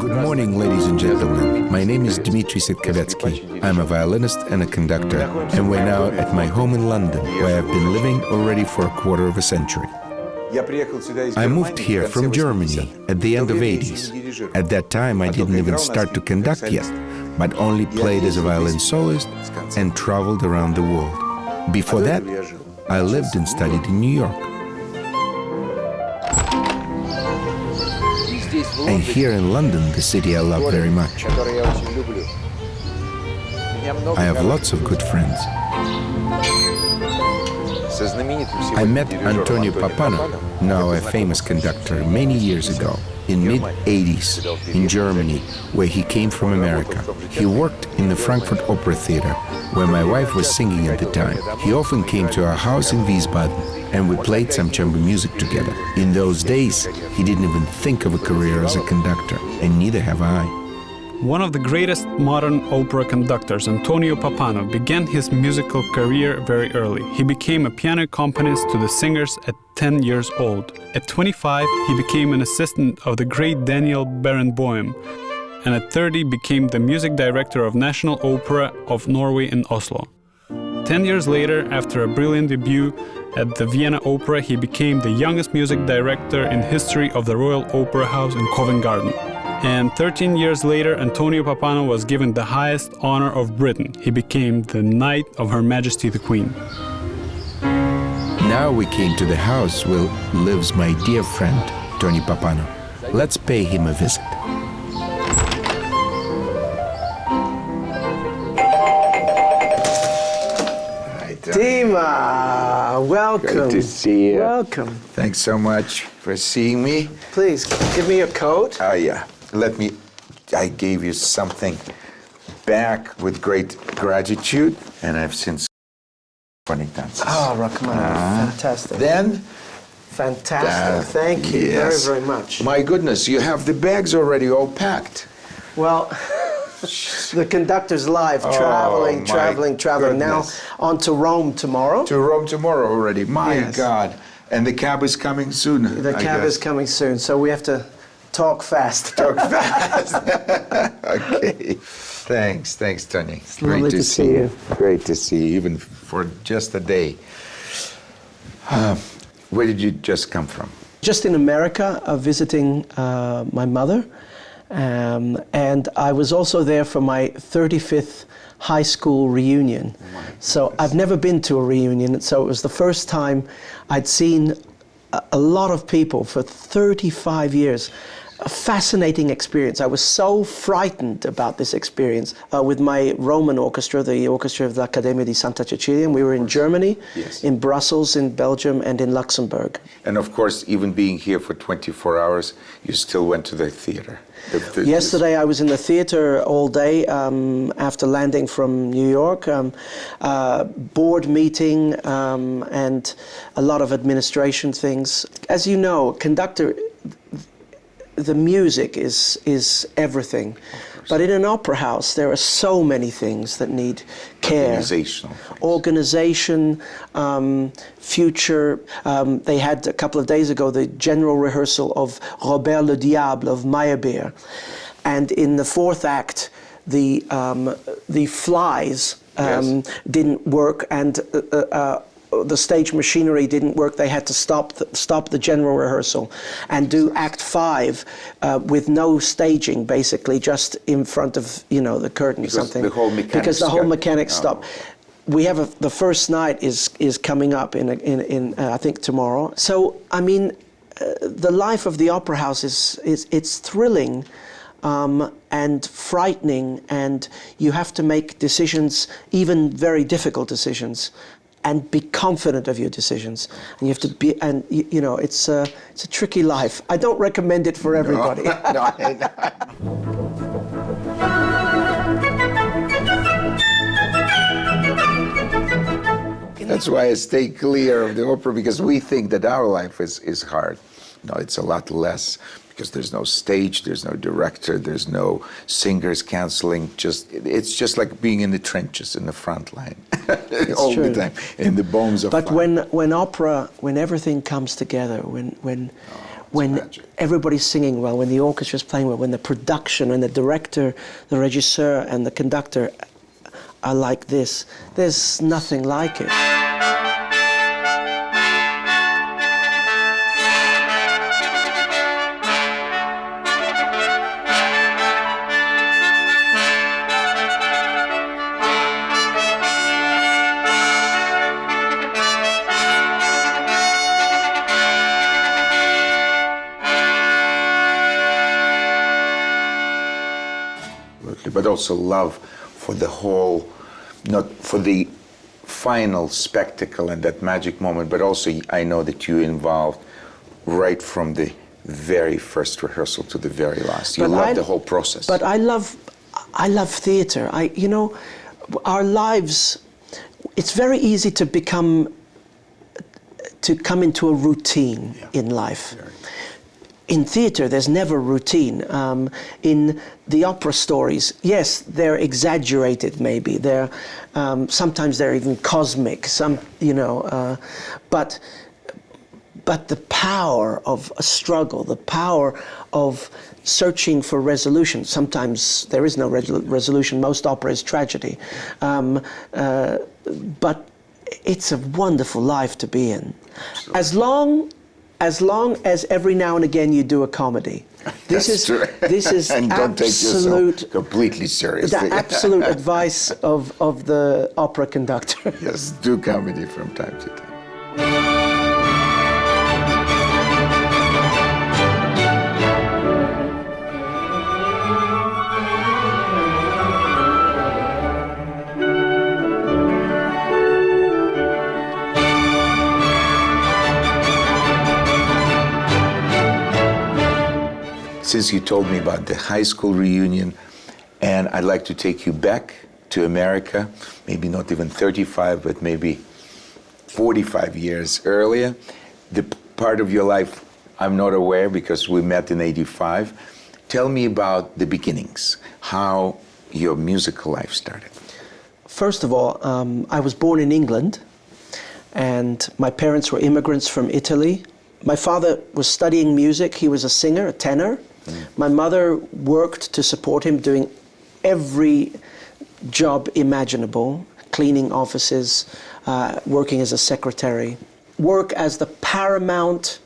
Good morning, ladies and gentlemen. My name is Dmitry Sitkovetsky. I'm a violinist and a conductor, and we're now at my home in London, where I've been living already for a quarter of a century. I moved here from Germany at the end of '80s. At that time, I didn't even start to conduct yet, but only played as a violin soloist and traveled around the world. Before that, I lived and studied in New York. And here in London, the city I love very much. I have lots of good friends. I met Antonio Pappano, now a famous conductor, many years ago, in mid-'80s, in Germany, where he came from America. He worked in the Frankfurt Opera Theater, where my wife was singing at the time. He often came to our house in Wiesbaden, and we played some chamber music together. In those days, he didn't even think of a career as a conductor, and neither have I. One of the greatest modern opera conductors, Antonio Pappano, began his musical career very early. He became a piano accompanist to the singers at 10 years old. At 25, he became an assistant of the great Daniel Barenboim, and at 30 became the music director of National Opera of Norway in Oslo. 10 years later, after a brilliant debut at the Vienna Opera, he became the youngest music director in history of the Royal Opera House in Covent Garden. And 13 years later, Antonio Pappano was given the highest honor of Britain. He became the Knight of Her Majesty the Queen. Now we came to the house where lives my dear friend, Tony Pappano. Let's pay him a visit. Dima, welcome. Great to see you. Welcome. Thanks so much for seeing me. Please, give me your coat. Yeah. I gave you something back with great gratitude, and I've since dances. Oh, Rachman, fantastic. Then? Fantastic, thank you yes. very, very much. My goodness, you have the bags already all packed. Well, the conductor's life, traveling. Goodness. Now on to Rome tomorrow. To Rome tomorrow already, my Yes. God. And the cab is coming soon. The cab is coming soon, so we have to talk fast. Talk fast. Okay. Thanks, Tony. It's lovely to see you. Great to see you, even for just a day. Where did you just come from? Just in America, visiting my mother. And I was also there for my 35th high school reunion. So I've never been to a reunion, so it was the first time I'd seen a lot of people for 35 years. A fascinating experience. I was so frightened about this experience with my Roman orchestra, the orchestra of the Accademia di Santa Cecilia. We were in Germany, yes. in Brussels, in Belgium, and in Luxembourg. And of course, even being here for 24 hours, you still went to the theater. Yesterday I was in the theater all day after landing from New York, board meeting and a lot of administration things. As you know, conductor, the music is everything. But in an opera house, there are so many things that need care. Organization, future. They had a couple of days ago the general rehearsal of Robert le Diable of Meyerbeer. And in the fourth act, the flies didn't work, and the stage machinery didn't work. They had to stop the general rehearsal and do Act 5 with no staging, basically, just in front of the curtain or something. Because the whole mechanics stopped. We have the first night is coming up in I think tomorrow. So I mean, the life of the opera house it's thrilling. And frightening, and you have to make decisions, even very difficult decisions, and be confident of your decisions. And you have to be, and it's a tricky life. I don't recommend it for everybody. No. That's why I stay clear of the opera, because we think that our life is hard. No, it's a lot less, because there's no stage, there's no director, there's no singers canceling. It's just like being in the trenches, in the front line, all the time, in the bones of fire. But when opera, when everything comes together, when when magic. everybody's singing well, when the orchestra's playing well, when the production and the director, the regisseur and the conductor are like this. There's nothing like it. But also love for the whole, not for the final spectacle and that magic moment, but also I know that you involved right from the very first rehearsal to the very last. You love the whole process. But I love theater. You know, our lives, it's very easy to come into a routine in life. Very. In theater, there's never routine. In the opera stories, yes, they're exaggerated. Maybe they're sometimes they're even cosmic. But the power of a struggle, the power of searching for resolution. Sometimes there is no resolution. Most opera is tragedy, but it's a wonderful life to be in. Absolutely. As long as every now and again you do a comedy. This is and don't take yourself completely seriously. The absolute advice of the opera conductor. Yes, do comedy from time to time. Since you told me about the high school reunion, and I'd like to take you back to America, maybe not even 35, but maybe 45 years earlier. The part of your life I'm not aware because we met in '85. Tell me about the beginnings, how your musical life started. First of all, I was born in England, and my parents were immigrants from Italy. My father was studying music. He was a singer, a tenor. My mother worked to support him, doing every job imaginable, cleaning offices, working as a secretary. Work as the paramount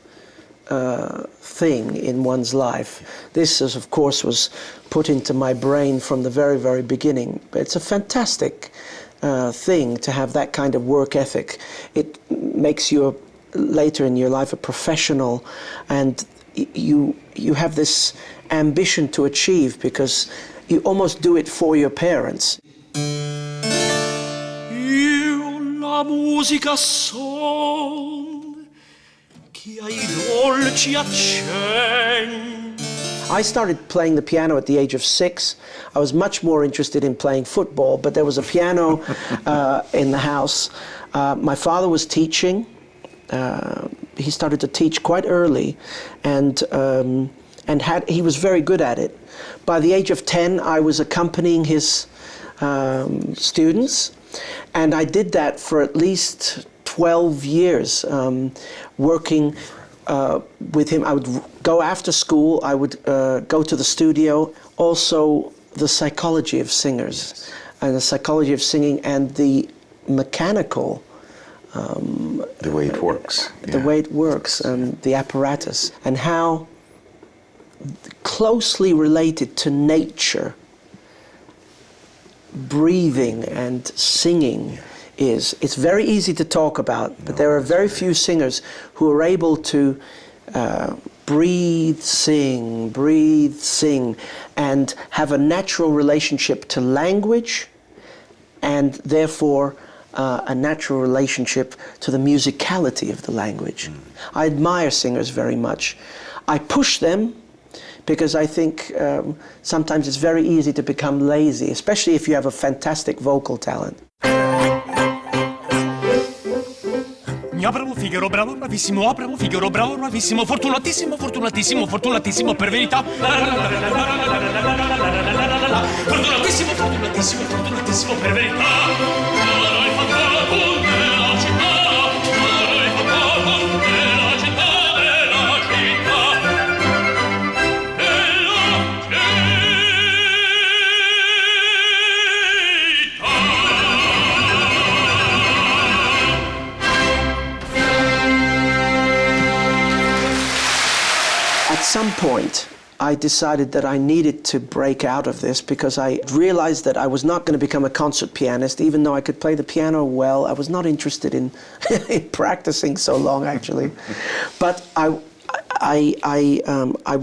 thing in one's life. This, of course, was put into my brain from the very, very beginning. But it's a fantastic thing to have that kind of work ethic. It makes you, later in your life, a professional, and you have this ambition to achieve because you almost do it for your parents. Io la musica son che ai dolci accen. I started playing the piano at the age of 6. I was much more interested in playing football, but there was a piano in the house. My father was teaching. He started to teach quite early, and he was very good at it. By the age of 10, I was accompanying his students, and I did that for at least 12 years, working with him. I would go after school, I would go to the studio. Also, the psychology of singers, and the psychology of singing, and the mechanical the way it works. The way it works, and the apparatus, and how closely related to nature breathing and singing is. It's very easy to talk about, but there are very few singers who are able to breathe, sing, and have a natural relationship to language, and therefore a natural relationship to the musicality of the language. I admire singers very much. I push them because I think sometimes it's very easy to become lazy, especially if you have a fantastic vocal talent. Bravo Figaro, bravo, bravissimo, bravo Figaro, bravo, bravissimo, fortunatissimo, fortunatissimo, fortunatissimo per verità. Fortunatissimo, fortunatissimo, fortunatissimo per verità. At some point, I decided that I needed to break out of this because I realized that I was not going to become a concert pianist, even though I could play the piano well. I was not interested in, in practicing so long, actually. But I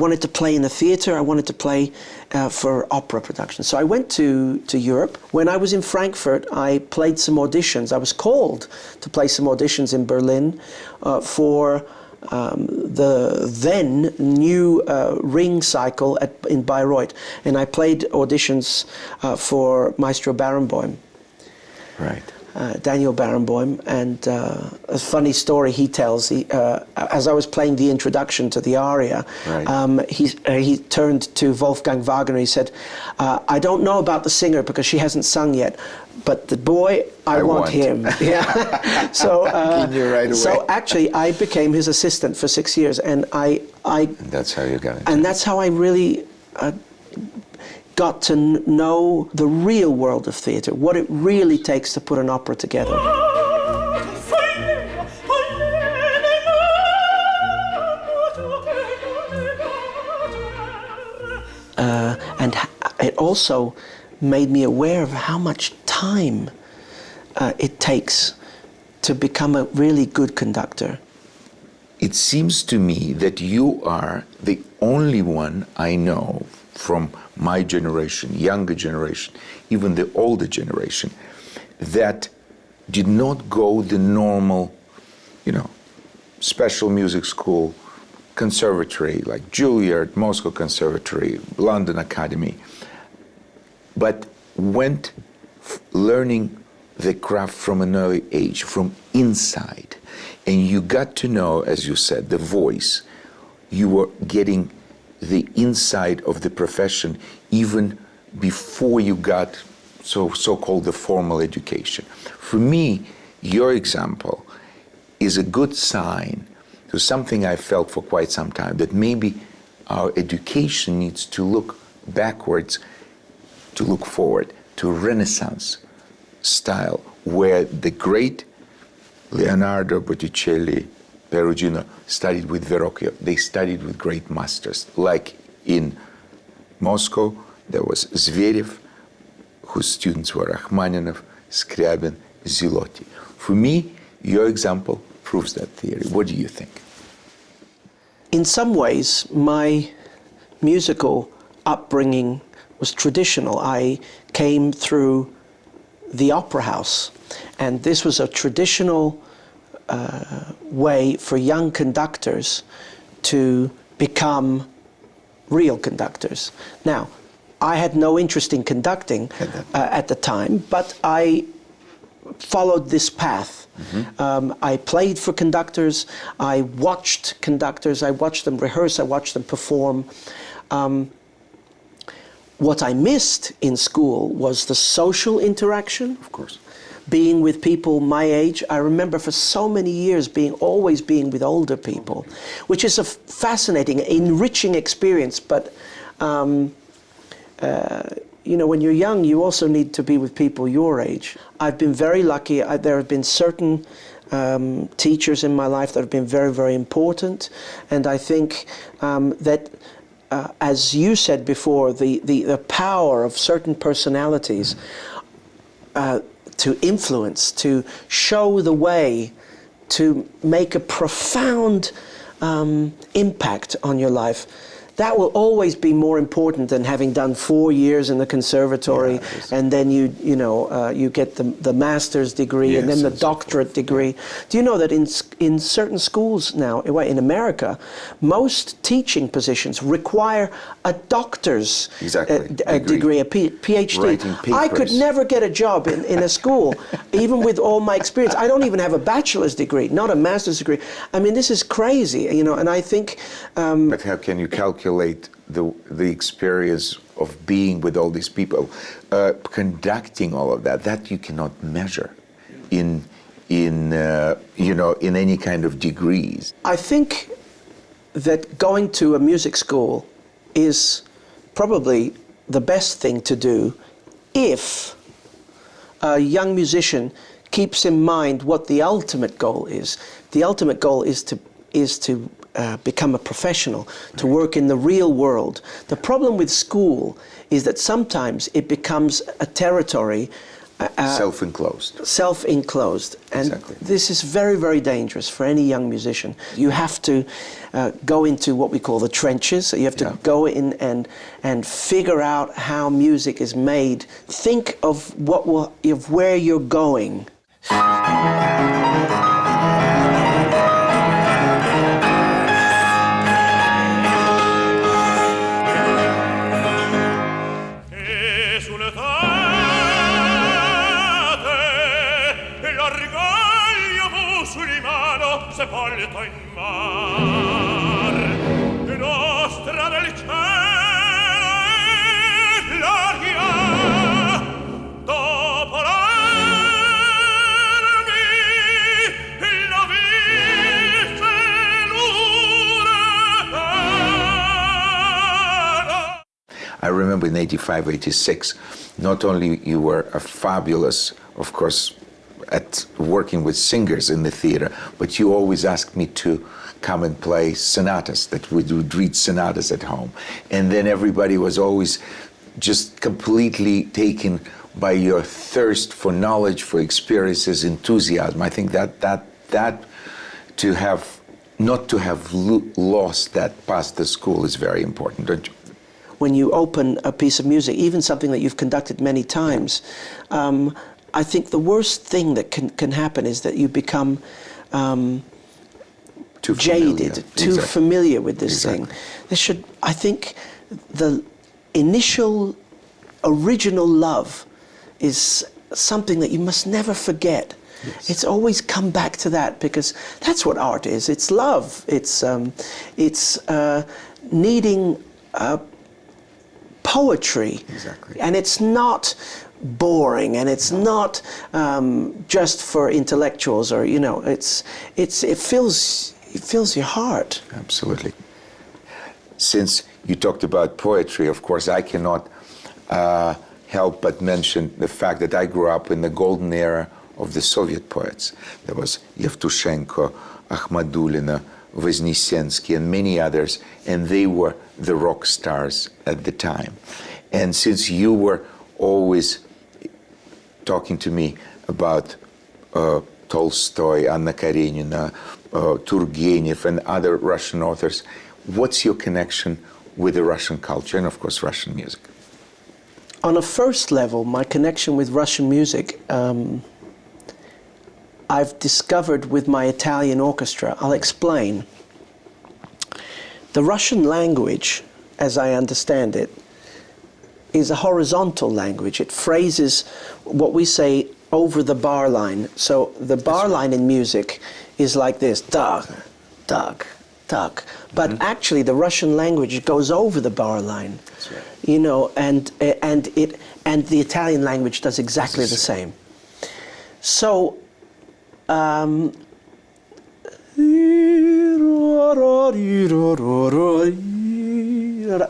wanted to play in the theater. I wanted to play for opera production. So I went to Europe. When I was in Frankfurt, I played some auditions. I was called to play some auditions in Berlin for the then new Ring cycle in Bayreuth. And I played auditions for Maestro Barenboim. Right. Daniel Barenboim, and a funny story he tells. As I was playing the introduction to the aria, right. He turned to Wolfgang Wagner. He said, "I don't know about the singer because she hasn't sung yet, but the boy, I want him." Yeah. So, right away. So actually, I became his assistant for 6 years, and I. And that's how you got it. And that's how I really. Got to know the real world of theatre, what it really takes to put an opera together. And it also made me aware of how much time it takes to become a really good conductor. It seems to me that you are the only one I know from my generation, younger generation, even the older generation, that did not go the normal, special music school, conservatory, like Juilliard, Moscow Conservatory, London Academy, but went learning the craft from an early age, from inside. And you got to know, as you said, the voice. You were getting the inside of the profession even before you got so-called the formal education. For me, your example is a good sign to something I felt for quite some time, that maybe our education needs to look backwards to look forward, to a Renaissance style, where the great Leonardo, Botticelli, Perugino studied with Verrocchio. They studied with great masters. Like in Moscow, there was Zverev, whose students were Rachmaninoff, Scriabin, Zilotti. For me, your example proves that theory. What do you think? In some ways, my musical upbringing was traditional. I came through the opera house, and this was a traditional way for young conductors to become real conductors. Now, I had no interest in conducting at the time, but I followed this path. Mm-hmm. I played for conductors, I watched conductors, I watched them rehearse, I watched them perform. What I missed in school was the social interaction. Of course. Being with people my age. I remember for so many years always being with older people, which is a fascinating, enriching experience. But when you're young, you also need to be with people your age. I've been very lucky. There have been certain teachers in my life that have been very, very important, and I think that. As you said before, the power of certain personalities to influence, to show the way, to make a profound impact on your life, that will always be more important than having done 4 years in the conservatory, and then you get the master's degree, and then the doctorate degree. Do you know that in certain schools now, in America, most teaching positions require a doctor's degree, a PhD. I could never get a job in a school, even with all my experience. I don't even have a bachelor's degree, not a master's degree. I mean, this is crazy, and I think... but how can you calculate the experience of being with all these people, conducting all of that you cannot measure in any kind of degrees? I think that going to a music school is probably the best thing to do if a young musician keeps in mind what the ultimate goal is. The ultimate goal is to become a professional, to work in the real world. The problem with school is that sometimes it becomes a territory self-enclosed. Self-enclosed. And exactly. This is very, very dangerous for any young musician. You have to go into what we call the trenches. You have to go in and figure out how music is made. Think of where you're going. Sepolto in mar, nostra del cielo e l'aria, dopo l'armi, la visse l'uragano. I remember in 85, 86, not only you were a fabulous, of course, at working with singers in the theater, but you always asked me to come and play sonatas, that we would read sonatas at home. And then everybody was always just completely taken by your thirst for knowledge, for experiences, enthusiasm. I think that to have, not to have lost that past the school is very important, don't you? When you open a piece of music, even something that you've conducted many times, I think the worst thing that can happen is that you become too jaded, too familiar with this thing. I think the initial, original love is something that you must never forget. Yes. It's always come back to that, because that's what art is. It's love. It's needing poetry. Exactly. And it's not boring, and it's not just for intellectuals, or it fills your heart. Absolutely. Since you talked about poetry, of course, I cannot help but mention the fact that I grew up in the golden era of the Soviet poets. There was Yevtushenko, Akhmadulina, Voznesensky, and many others, and they were the rock stars at the time. And since you were always talking to me about Tolstoy, Anna Karenina, Turgenev, and other Russian authors, what's your connection with the Russian culture and, of course, Russian music? On a first level, my connection with Russian music, I've discovered with my Italian orchestra. I'll explain. The Russian language, as I understand it, is a horizontal language. It phrases what we say over the bar line. So the bar line in music is like this: dug, dug, dug. But actually, the Russian language goes over the bar line. That's right. And the Italian language does exactly the same. So.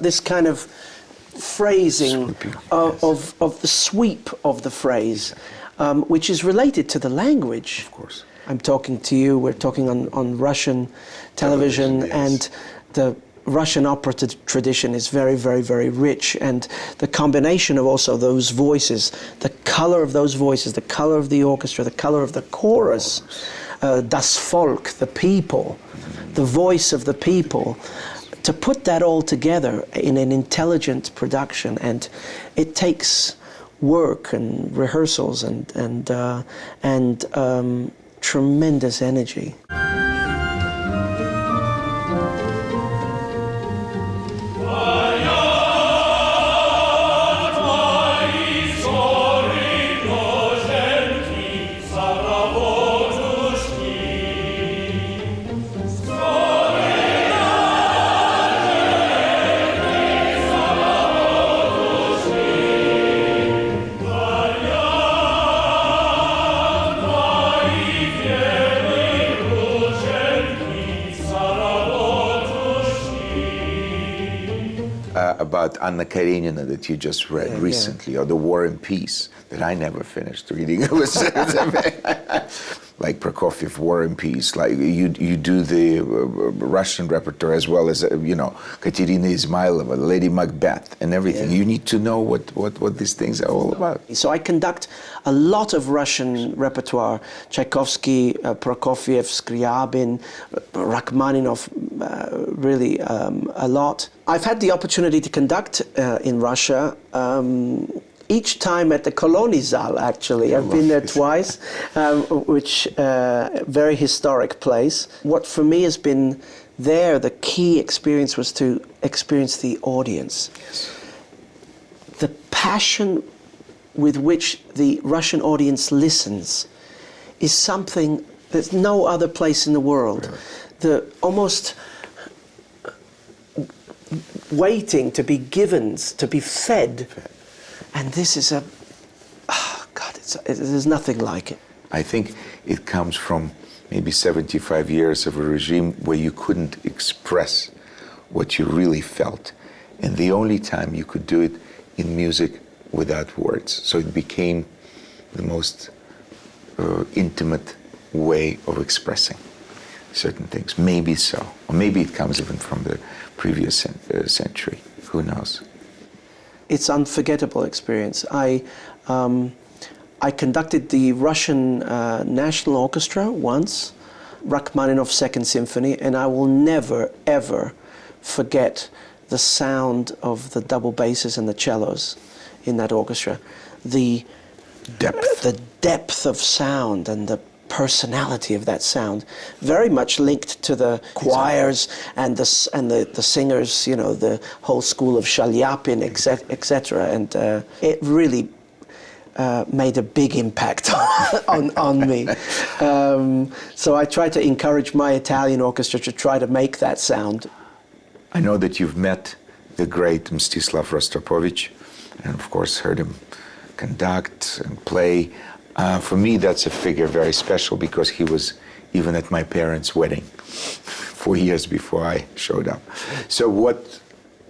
This kind of phrasing of the sweep of the phrase, which is related to the language. Of course. I'm talking to you, we're talking on Russian television, yes. And the Russian opera tradition is very, very, very rich, and the combination of also those voices, the color of those voices, the color of the orchestra, the color of the chorus, das Volk, the people, the voice of the people, to put that all together in an intelligent production, and it takes work and rehearsals and tremendous energy. About Anna Karenina that you just read recently, or The War and Peace that I never finished reading. It was, like Prokofiev, War and Peace, like you do the Russian repertoire as well as, Katerina Izmailova, Lady Macbeth and everything. You need to know what these things are all about. So I conduct a lot of Russian repertoire, Tchaikovsky, Prokofiev, Scriabin, Rachmaninoff, really a lot. I've had the opportunity to conduct in Russia, each time at the Kolonizal, actually. I've been there twice, which very historic place. What for me has been there, the key experience was to experience the audience. Yes. The passion with which the Russian audience listens is something there's no other place in the world. Really? The almost waiting to be given, to be fed. And this is there's nothing like it. I think it comes from maybe 75 years of a regime where you couldn't express what you really felt. And the only time you could do it in music without words. So it became the most intimate way of expressing certain things. Maybe so. Or maybe it comes even from the previous century. Who knows? It's an unforgettable experience. I conducted the Russian National Orchestra once, Rachmaninoff's Second Symphony, and I will never, ever forget the sound of the double basses and the cellos in that orchestra. The depth of sound and the personality of that sound, very much linked to the choirs and the singers, the whole school of Shalyapin, etc. And it really made a big impact on me. So I try to encourage my Italian orchestra to try to make that sound. I know that you've met the great Mstislav Rostropovich, and of course heard him conduct and play. For me, that's a figure very special because he was even at my parents' wedding 4 years before I showed up. So what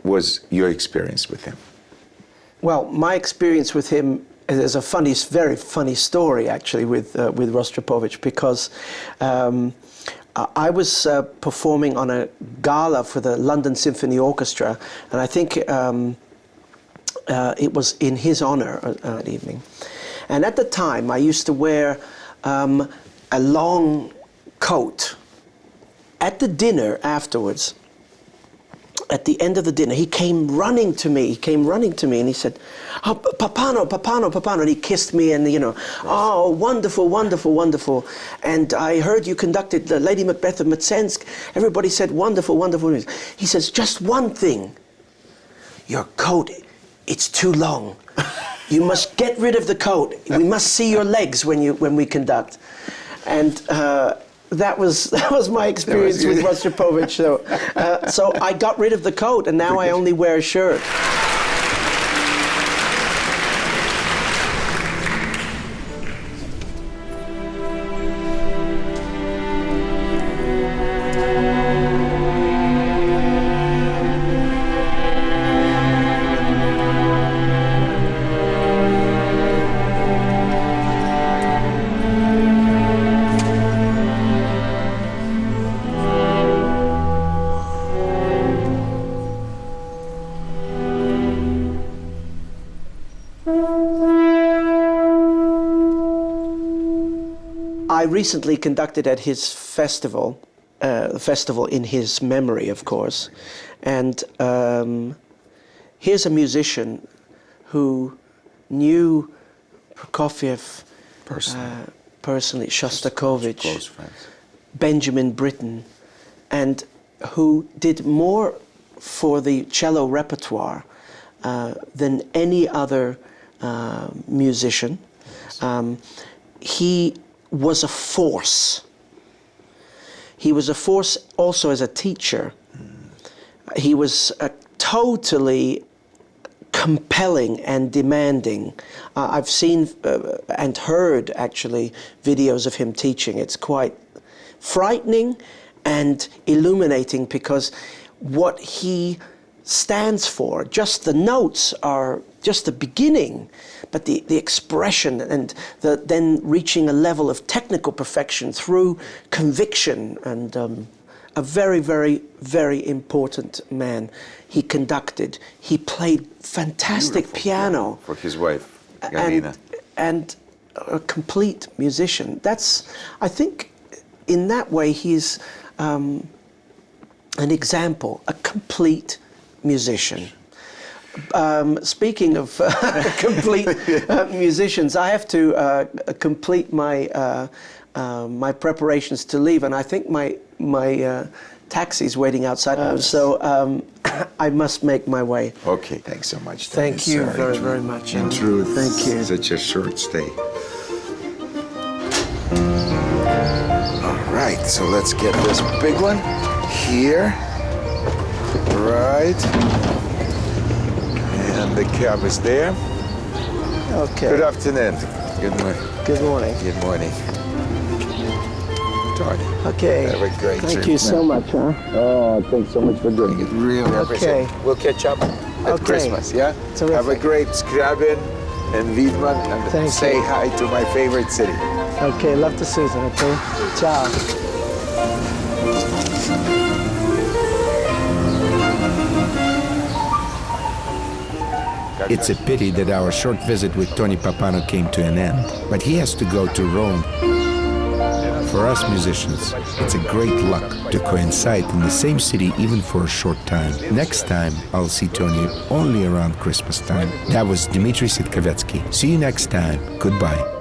was your experience with him? Well, my experience with him is a very funny story, actually, with Rostropovich, because I was performing on a gala for the London Symphony Orchestra, and I think it was in his honor that evening. And at the time, I used to wear a long coat. At the dinner afterwards, at the end of the dinner, he came running to me, and he said, "Oh, Pappano, Pappano, Pappano," and he kissed me, and "Oh, wonderful, wonderful, wonderful. And I heard you conducted the Lady Macbeth of Mtsensk. Everybody said wonderful, wonderful." He says, "Just one thing, your coat, it's too long. You must get rid of the coat. We must see your legs when we conduct." And that was my experience with Rostropovich. So I got rid of the coat, and now I only wear a shirt. I recently conducted at his festival, the festival in his memory, of course, and here's a musician who knew Prokofiev personally, Shostakovich, Benjamin Britten, and who did more for the cello repertoire than any other musician. He was a force. He was a force also as a teacher. He was totally compelling and demanding. I've seen and heard, actually, videos of him teaching. It's quite frightening and illuminating because what he stands for. Just the notes are just the beginning, but the expression and then reaching a level of technical perfection through conviction, and a very, very, very important man. He conducted, he played fantastic piano. For his wife, Galina. And a complete musician. I think in that way he's an example, a complete musician. Speaking of complete musicians, I have to complete my my preparations to leave, and I think my taxi's waiting outside. So I must make my way. Okay, thanks so much. Thank you very, very much. In truth, thank you. Such a short stay. All right, so let's get this big one here. Right. And the cab is there. Okay. Good afternoon. Good morning. Good morning. Good morning. Tony. Okay. Have a great Thank trip. you so much, huh? Oh, thanks so much for doing it. Really appreciate it. We'll catch up at Christmas, yeah? Terrific. Have a great Skrabin and Wiedmann, and Thank say you. hi to my favorite city. Okay, love to Susan, okay? Ciao. It's a pity that our short visit with Tony Pappano came to an end, but he has to go to Rome. For us musicians, it's a great luck to coincide in the same city even for a short time. Next time, I'll see Tony only around Christmas time. That was Dmitry Sitkovetsky. See you next time. Goodbye.